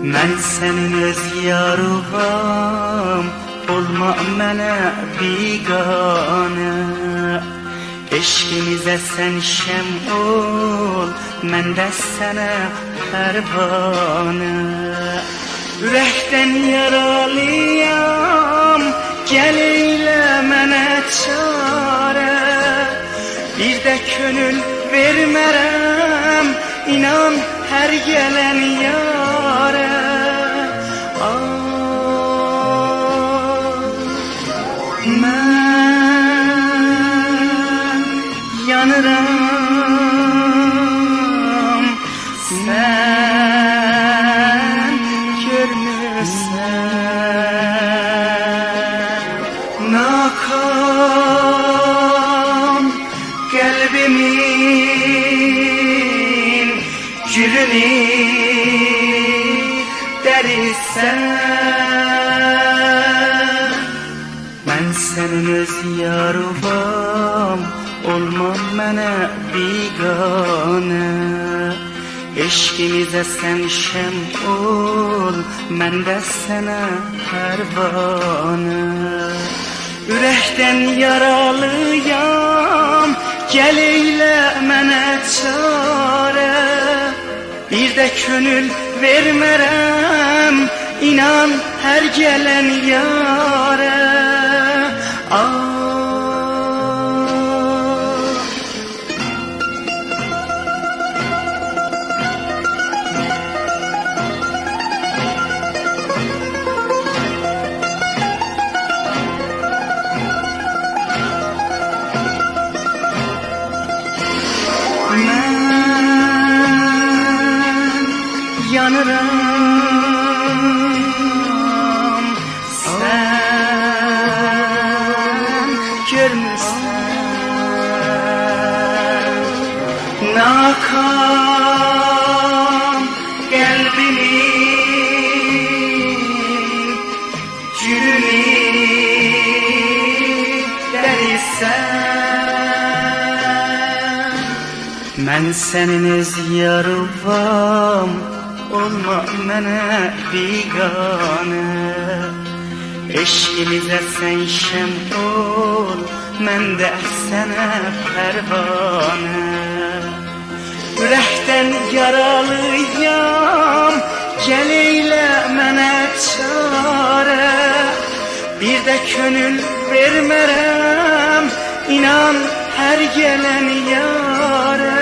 Mən sənin öz yarıvam, olma mənə biganə. Eşqimizə sən şəm ol, mən də sənə pərvanə. Ürəkdən yaralıyam, gəl eylə mənə çarə. Bir də könül vermərəm, inan hər gələn yarə. Mən yanıram, sən görmürsən. Nakam qəlbimin gülünü dərirsən. Mən sənin öz yarıvam, olma mənə biganə. Eşqimizə sən şəm ol, mən də sənə pərvanə. Ürəkdən yaralıyam, gəl eylə mənə çarə. Bir də könül vermərəm, inan hər gələn yarə. Mən yanıram, sən görmürsən. Nakam qəlbimin gülünü dərirsən. Mən sənin öz yarıvam, olma mənə biganə. Eşqimizə sən şəm ol, mən də sənə pərvanə. Ürəkdən yaralıyam, gəl eylə mənə çarə. Bir də könül vermərəm, inan hər gələn yarə.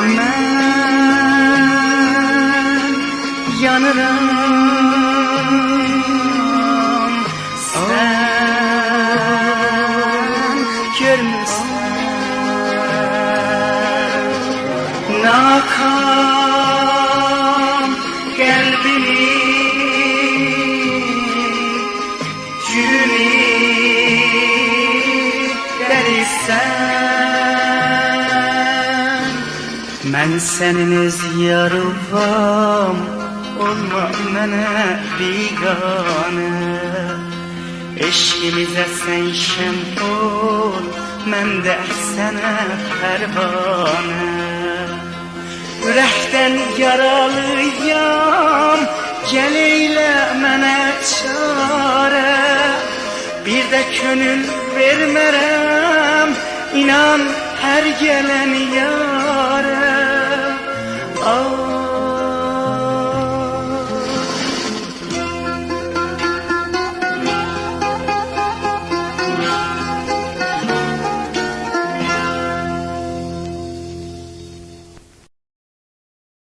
Mən yanıram, sən görmürsən. Nakam qəlbimin gülünü dərirsən. Mən sənin öz yarıvam, olma mənə biganə. Eşqimizə sən şəm ol, mən də sənə pərvanə. Ürəkdən yaralıyam, gəl eylə mənə çarə. Bir də könül vermərəm, inan hər gələn yarə.